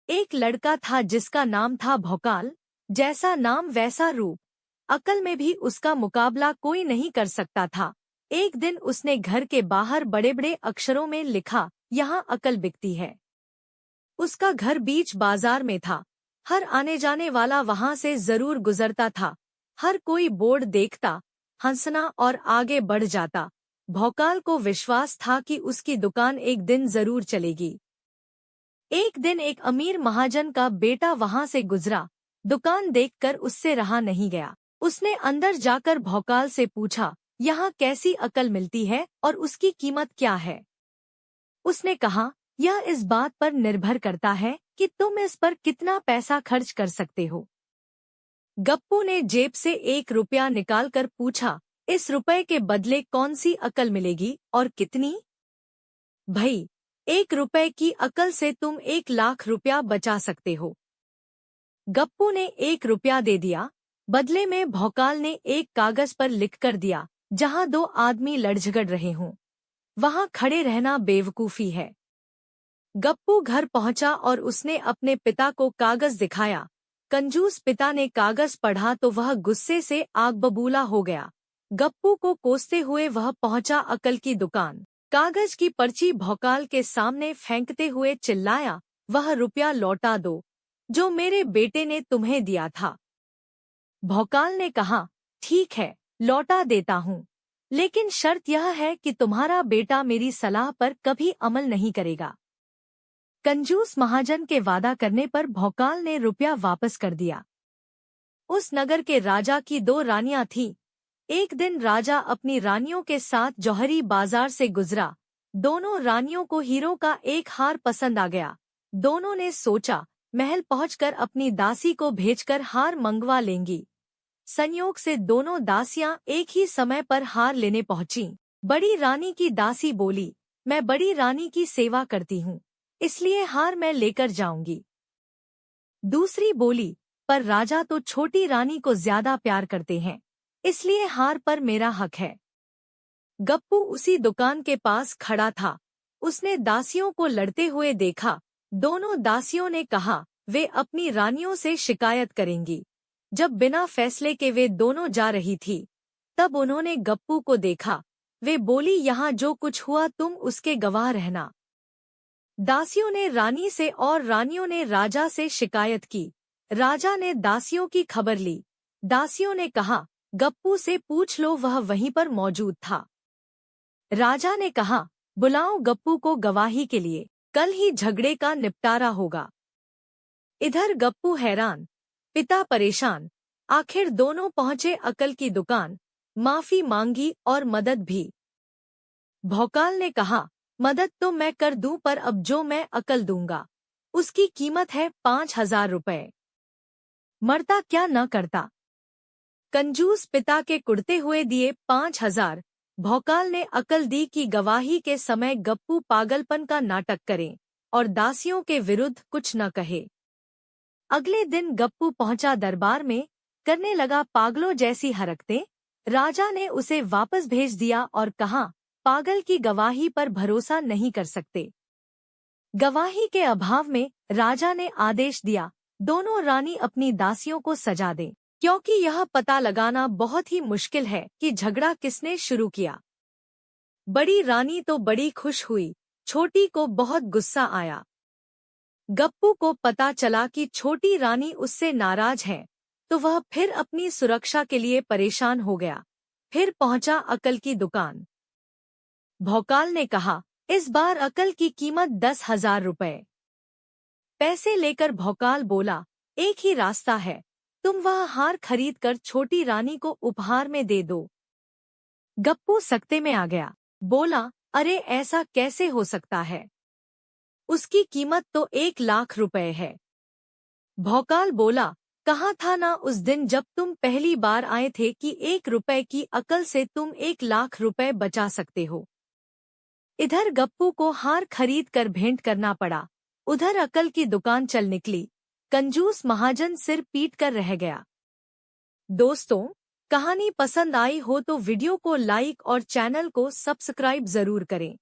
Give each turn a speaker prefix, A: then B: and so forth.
A: एक लड़का था जिसका नाम था भौकाल। जैसा नाम वैसा रूप। अकल में भी उसका मुकाबला कोई नहीं कर सकता था। एक दिन उसने घर के बाहर बड़े बड़े अक्षरों में लिखा, यहाँ अकल बिकती है। उसका घर बीच बाजार में था। हर आने जाने वाला वहां से जरूर गुजरता था। हर कोई बोर्ड देखता, हंसना और आगे बढ़ जाता। भौकाल को विश्वास था कि उसकी दुकान एक दिन जरूर चलेगी। एक दिन एक अमीर महाजन का बेटा वहां से गुजरा। दुकान देखकर उससे रहा नहीं गया। उसने अंदर जाकर भौकाल से पूछा, यहाँ कैसी अकल मिलती है और उसकी कीमत क्या है? उसने कहा, यह इस बात पर निर्भर करता है कि तुम इस पर कितना पैसा खर्च कर सकते हो। गप्पू ने जेब से 1 रुपया निकालकर पूछा, इस रुपए के बदले कौन सी अकल मिलेगी और कितनी? भाई, 1 रुपए की अकल से तुम 1 लाख रुपया बचा सकते हो। गप्पू ने 1 रुपया दे दिया। बदले में भौकाल ने एक कागज पर लिख कर दिया, जहां 2 आदमी लड़ झगड़ रहे हों, वहां खड़े रहना बेवकूफी है। गप्पू घर पहुंचा और उसने अपने पिता को कागज दिखाया। कंजूस पिता ने कागज पढ़ा तो वह गुस्से से आग बबूला हो गया। गप्पू को कोसते हुए वह पहुंचा अकल की दुकान। कागज की पर्ची भौकाल के सामने फेंकते हुए चिल्लाया, वह रुपया लौटा दो जो मेरे बेटे ने तुम्हें दिया था। भौकाल ने कहा, ठीक है, लौटा देता हूँ, लेकिन शर्त यह है कि तुम्हारा बेटा मेरी सलाह पर कभी अमल नहीं करेगा। कंजूस महाजन के वादा करने पर भौकाल ने रुपया वापस कर दिया। उस नगर के राजा की 2 रानियां थीं। एक दिन राजा अपनी रानियों के साथ जौहरी बाजार से गुजरा। दोनों रानियों को हीरों का एक हार पसंद आ गया। दोनों ने सोचा, महल पहुंचकर अपनी दासी को भेजकर हार मंगवा लेंगी। संयोग से दोनों दासियां एक ही समय पर हार लेने पहुंचीं। बड़ी रानी की दासी बोली, मैं बड़ी रानी की सेवा करती हूँ, इसलिए हार मैं लेकर जाऊंगी। दूसरी बोली, पर राजा तो छोटी रानी को ज्यादा प्यार करते हैं, इसलिए हार पर मेरा हक है। गप्पू उसी दुकान के पास खड़ा था। उसने दासियों को लड़ते हुए देखा। दोनों दासियों ने कहा, वे अपनी रानियों से शिकायत करेंगी। जब बिना फैसले के वे दोनों जा रही थी, तब उन्होंने गप्पू को देखा। वे बोली, यहाँ जो कुछ हुआ तुम उसके गवाह रहना। दासियों ने रानी से और रानियों ने राजा से शिकायत की। राजा ने दासियों की खबर ली। दासियों ने कहा, गप्पू से पूछ लो, वह वहीं पर मौजूद था। राजा ने कहा, बुलाओ गप्पू को गवाही के लिए, कल ही झगड़े का निपटारा होगा। इधर गप्पू हैरान, पिता परेशान। आखिर दोनों पहुंचे अकल की दुकान। माफी मांगी और मदद भी। भौकाल ने कहा, मदद तो मैं कर दूं, पर अब जो मैं अकल दूंगा उसकी कीमत है 5,000 रुपए। मरता क्या न करता। कंजूस पिता के कुड़ते हुए दिए 5,000। भौकाल ने अकल दी कि गवाही के समय गप्पू पागलपन का नाटक करे और दासियों के विरुद्ध कुछ न कहे। अगले दिन गप्पू पहुंचा दरबार में, करने लगा पागलों जैसी हरकतें। राजा ने उसे वापस भेज दिया और कहा, पागल की गवाही पर भरोसा नहीं कर सकते। गवाही के अभाव में राजा ने आदेश दिया, दोनों रानी अपनी दासियों को सजा दें, क्योंकि यह पता लगाना बहुत ही मुश्किल है कि झगड़ा किसने शुरू किया। बड़ी रानी तो बड़ी खुश हुई, छोटी को बहुत गुस्सा आया। गप्पू को पता चला कि छोटी रानी उससे नाराज है, तो वह फिर अपनी सुरक्षा के लिए परेशान हो गया। फिर पहुंचा अकल की दुकान। भौकाल ने कहा, इस बार अकल की कीमत 10,000 रुपए। पैसे लेकर भौकाल बोला, एक ही रास्ता है, तुम वह हार खरीद कर छोटी रानी को उपहार में दे दो। गप्पू सकते में आ गया, बोला, अरे ऐसा कैसे हो सकता है, उसकी कीमत तो 1 लाख रुपए है। भौकाल बोला, कहा था ना उस दिन जब तुम पहली बार आए थे कि 1 रुपए की अकल से तुम 1 लाख रुपए बचा सकते हो। इधर गप्पू को हार खरीद कर भेंट करना पड़ा, उधर अकल की दुकान चल निकली। कंजूस महाजन सिर पीट कर रह गया। दोस्तों, कहानी पसंद आई हो तो वीडियो को लाइक और चैनल को सब्सक्राइब जरूर करें।